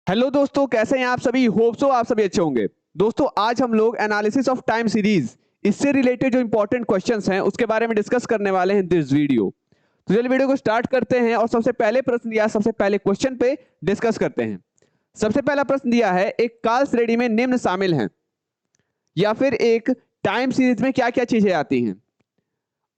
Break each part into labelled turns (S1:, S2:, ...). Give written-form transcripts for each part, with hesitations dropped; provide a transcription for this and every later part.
S1: Hello दोस्तों, कैसे हैं आप सभी। होप सो आप सभी अच्छे होंगे। दोस्तों आज हम लोग एनालिसिस ऑफ टाइम सीरीज इससे रिलेटेड जो इंपॉर्टेंट क्वेश्चंस हैं उसके बारे में डिस्कस करने वाले हैं दिस वीडियो। तो चलिए वीडियो को स्टार्ट करते हैं और सबसे पहले प्रश्न या सबसे पहले क्वेश्चन पे डिस्कस करते हैं। सबसे पहला प्रश्न दिया है, एक काल श्रेणी में निम्न शामिल हैं, या फिर एक टाइम सीरीज में क्या क्या चीजें आती हैं।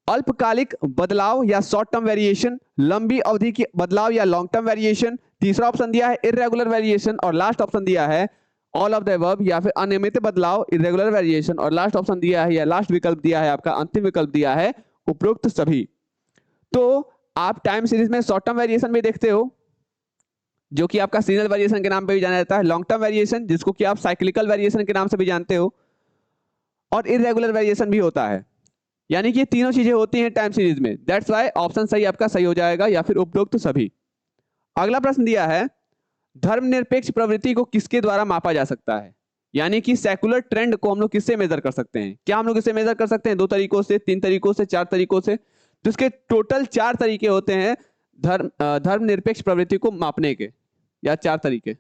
S1: अल्पकालिक बदलाव या शॉर्ट टर्म वेरिएशन, लंबी अवधि की बदलाव या लॉन्ग टर्म वेरिएशन, तीसरा ऑप्शन दिया है इरेगुलर वेरिएशन, और लास्ट ऑप्शन दिया है ऑल ऑफ द अबव या फिर अनियमित बदलाव, इरेगुलर वेरिएशन, और लास्ट ऑप्शन दिया है या लास्ट विकल्प दिया है आपका अंतिम विकल्प दिया है उपरोक्त सभी। तो आप टाइम सीरीज में शॉर्ट टर्म वेरिएशन भी देखते हो जो कि आपका सीजनल वेरिएशन के नाम पे भी जाना जाता है, लॉन्ग टर्म वेरिएशन जिसको कि आप साइक्लिकल वेरिएशन के नाम से भी जानते हो, और इरेगुलर वेरिएशन भी होता है। यानी कि ये तीनों चीजें होती हैं टाइम सीरीज में। दैट्स व्हाई ऑप्शन सही आपका सही हो जाएगा या फिर उपरोक्त सभी। अगला प्रश्न दिया है, धर्मनिरपेक्ष प्रवृत्ति को किसके द्वारा मापा जा सकता है। यानी कि सेकुलर ट्रेंड को हम लोग किससे मेजर कर सकते हैं। क्या हम लोग इसे मेजर कर सकते हैं? 2 तरीकों से, 3 तरीकों से, 4 तरीकों से। तो इसके टोटल 4 तरीके होते हैं धर्मनिरपेक्ष प्रवृत्ति को मापने के, या 4 तरीके।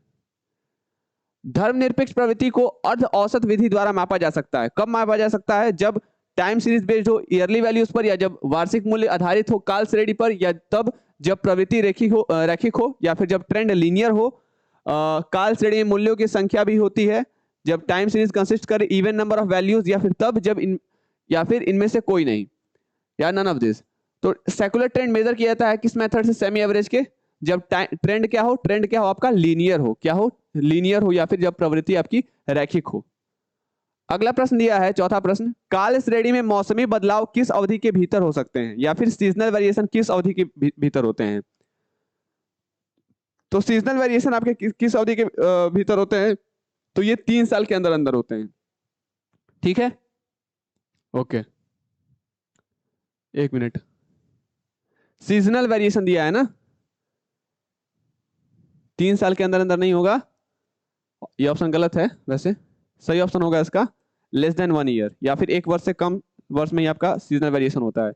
S1: धर्मनिरपेक्ष प्रवृत्ति को अर्ध औसत विधि द्वारा मापा जा सकता है। कब मापा जा सकता है? जब टाइम सीरीज बेस्ड हो ईयरली वैल्यूज पर, या जब वार्षिक मूल्य आधारित हो काल श्रेणी पर, या तब जब प्रवृत्ति रैखिक हो, या फिर जब ट्रेंड लीनियर हो। काल श्रेणी में मूल्यों की संख्या भी होती है जब टाइम सीरीज कंसिस्ट करे इवन नंबर ऑफ वैल्यूज, या फिर तब जब या फिर इनमें से कोई नहीं, या नन ऑफ दिस। तो सेकुलर ट्रेंड मेजर किया जाता है किस मेथड से? सेमी एवरेज के। जब ट्रेंड क्या हो? ट्रेंड क्या हो आपका? लीनियर हो। क्या हो? लीनियर हो, या फिर जब प्रवृत्ति आपकी रैखिक हो। अगला प्रश्न दिया है, चौथा प्रश्न, काल श्रेणी में मौसमी बदलाव किस अवधि के भीतर हो सकते हैं, या फिर सीजनल वेरिएशन किस अवधि के भीतर होते हैं। तो सीजनल वेरिएशन आपके किस अवधि के भीतर होते हैं? तो ये 3 साल के अंदर अंदर होते हैं। ठीक है, ओके, एक मिनट। सीजनल वेरिएशन दिया है ना, 3 साल के अंदर अंदर नहीं होगा, ये ऑप्शन गलत है। वैसे सही ऑप्शन होगा इसका लेस देन 1 ईयर, या फिर 1 वर्ष से कम वर्ष में ही आपका सीजनल वेरिएशन होता है।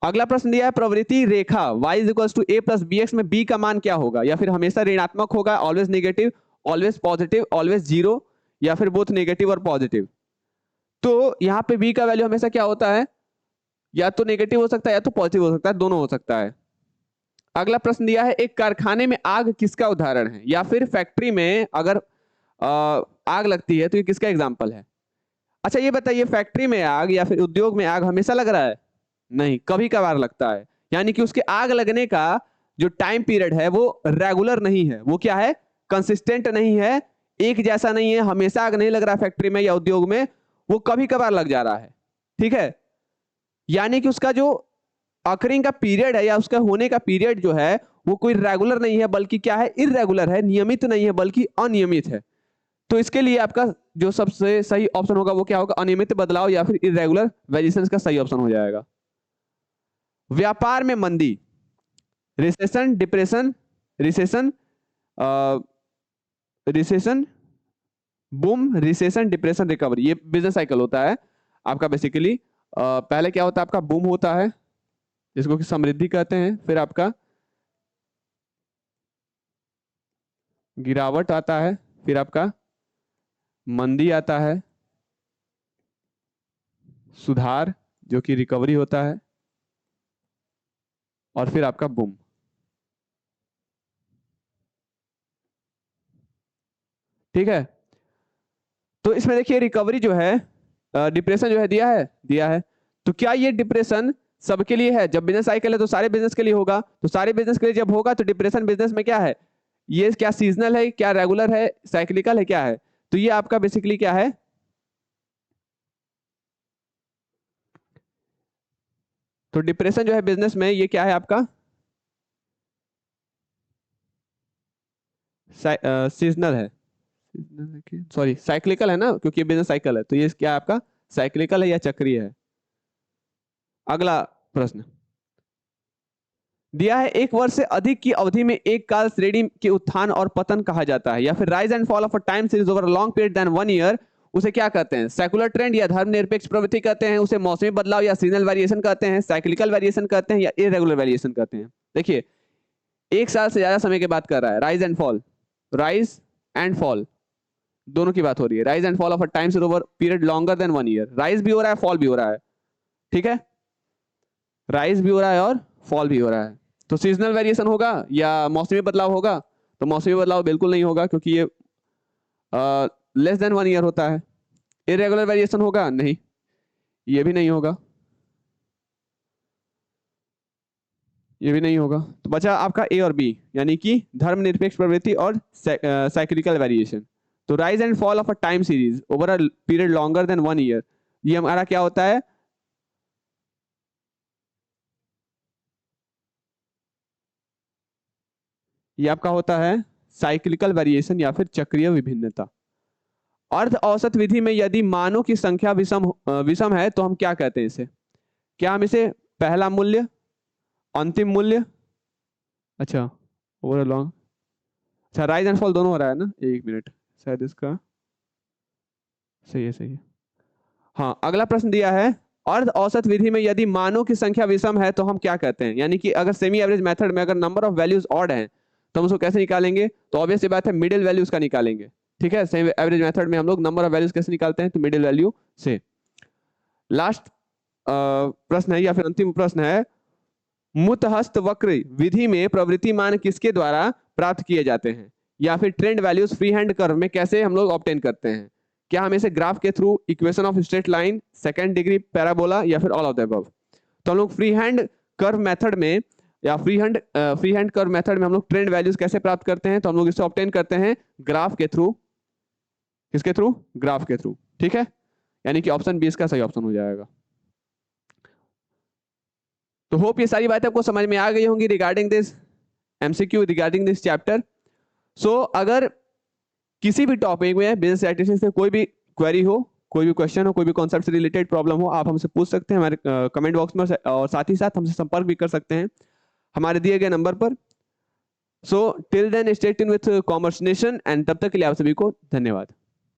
S1: अगला प्रश्न दिया है, प्रवृत्ति रेखा y equals to a plus b x में b का मान क्या होगा। या फिर हमेशा ऋणात्मक होगा, always negative, always positive, always zero, या फिर बोथ नेगेटिव और पॉजिटिव। तो यहाँ पे b का वैल्यू हमेशा क्या होता है? या तो नेगेटिव हो सकता है या तो पॉजिटिव हो सकता है, दोनों हो सकता है। अगला प्रश्न दिया है, एक कारखाने में आग किसका उदाहरण है। या फिर फैक्ट्री में अगर आग लगती है तो ये किसका एग्जाम्पल है। अच्छा ये बताइए, फैक्ट्री में आग या फिर उद्योग में आग हमेशा लग रहा है? नहीं, कभी कभार लगता है। यानी कि उसके आग लगने का जो टाइम पीरियड है वो रेगुलर नहीं है, वो क्या है? कंसिस्टेंट नहीं है, एक जैसा नहीं है, हमेशा आग नहीं लग रहा फैक्ट्री में या उद्योग में, वो कभी कभार लग जा रहा है। ठीक है, यानी कि उसका जो अकरिंग का पीरियड है या उसका होने का पीरियड जो है वो कोई रेगुलर नहीं है, बल्कि क्या है? इरेगुलर है, नियमित नहीं है बल्कि अनियमित है। तो इसके लिए आपका जो सबसे सही ऑप्शन होगा वो क्या होगा? अनियमित बदलाव या फिर इरेगुलर वेरिएशन का सही ऑप्शन हो जाएगा। व्यापार में मंदी, recession, depression, recession, recession, boom, recession, depression, recovery, ये बिजनेस साइकिल होता है आपका। बेसिकली पहले क्या होता है आपका? बूम होता है जिसको कि समृद्धि कहते हैं, फिर आपका गिरावट आता है, फिर आपका मंदी आता है, सुधार जो कि रिकवरी होता है, और फिर आपका बूम। ठीक है, तो इसमें देखिए रिकवरी जो है, डिप्रेशन जो है दिया है। तो क्या ये डिप्रेशन सबके लिए है? जब बिजनेस साइकिल है तो सारे बिजनेस के लिए होगा, तो सारे बिजनेस के लिए जब होगा तो डिप्रेशन बिजनेस में क्या है? ये क्या सीजनल है, क्या रेगुलर है, साइक्लिकल है, क्या है? तो ये आपका बेसिकली क्या है? तो डिप्रेशन जो है बिजनेस में ये क्या है आपका? सीजनल है, सॉरी साइक्लिकल है ना, क्योंकि ये बिजनेस साइकिल है, तो ये क्या है आपका? साइक्लिकल है या चक्रीय है। अगला प्रश्न दिया है, 1 वर्ष से अधिक की अवधि में एक काल श्रेणी के उत्थान और पतन कहा जाता है। या फिर rise and fall of a time series over long period then 1 year, उसे क्या कहते हैं? सेकुलर ट्रेंड या धर्मनिरपेक्ष प्रवृत्ति कहते हैं, उसे मौसमी बदलाव या सीजनल वेरिएशन कहते हैं, साइक्लिकल वेरिएशन कहते हैं, या इरेगुलर वेरिएशन कहते हैं। देखिए 1 साल से ज्यादा समय की बात कर रहा है, rise and fall, rise and fall दोनों की बात हो रही है। Rise and fall of a time series over period longer than 1 year. Rise भी हो रहा है, फॉल भी हो रहा है, ठीक है, राइज भी हो रहा है और फॉल भी हो रहा है। तो सीजनल वेरिएशन होगा या मौसमी बदलाव होगा? तो मौसमी बदलाव बिल्कुल नहीं होगा, क्योंकि ये लेस देन 1 ईयर होता है। इरेगुलर वेरिएशन होगा? नहीं, ये भी नहीं होगा, ये भी नहीं होगा। तो बचा आपका ए और बी, यानी कि धर्मनिरपेक्ष प्रवृत्ति और साइक्लिकल वेरिएशन। तो rise and fall of a time series over a period longer than 1 year, ये हमारा क्या होता है? ये आपका होता है साइक्लिकल वेरिएशन या फिर चक्रीय विभिन्नता। अर्ध औसत विधि में यदि मानों की संख्या विषम है तो हम क्या कहते हैं इसे? क्या हम इसे पहला मूल्य, अंतिम मूल्य, अच्छा ओवर लॉन्ग, अच्छा राइज एंड फॉल दोनों हो रहा है ना, एक मिनट, शायद इसका सही है, सही है। हाँ, अगला प्रश्न दिया है, अर्ध औसत विधि में यदि मानों की संख्या विषम है तो हम क्या कहते हैं? यानी कि अगर सेमी एवरेज मेथड में अगर नंबर ऑफ वैल्यूज ऑड है तो हम उसको कैसे निकालेंगे? तो ऑब्वियस सी बात है, मिडिल वैल्यूज का निकालेंगे, ठीक है। सेमी एवरेज मेथड में हम लोग नंबर ऑफ वैल्यूज कैसे निकालते हैं? तो मिडिल वैल्यू से। लास्ट प्रश्न है या फिर अंतिम प्रश्न है, मुतहस्त वक्र विधि में प्रवृत्ति मान किसके द्वारा प्राप्त किए जाते हैं? या फिर trend values free hand curve में कैसे हम लोग ऑब्टेन करते हैं? क्या हम इसे ग्राफ के through, equation of straight line, second degree parabola, या फिर ऑल ऑफ द अबव? तो हम लोग फ्री हैंड कर्व मेथड में या फ्री हैंड कर्व मेथड में हम लोग ट्रेंड वैल्यूज कैसे प्राप्त करते हैं? तो हम लोग इसे ऑब्टेन करते हैं ग्राफ के थ्रू। किसके थ्रू? ग्राफ के थ्रू, ठीक है। यानी कि ऑप्शन 20 का सही ऑप्शन हो जाएगा। तो होप ये सारी बातें आपको समझ में आ गई होंगी regarding this MCQ, regarding this chapter. So अगर किसी भी टॉपिक में बिजनेस स्टैटिस्टिक्स से कोई भी क्वेरी हो, कोई भी क्वेश्चन हो, कोई भी कॉन्सेप्ट से रिलेटेड प्रॉब्लम हो, आप हमसे पूछ सकते हैं हमारे कमेंट बॉक्स में, और साथ ही साथ हमसे संपर्क भी कर सकते हैं हमारे दिए गए नंबर पर। So till then stay tuned with commerce nation, and तब तक के लिए आप सभी को धन्यवाद।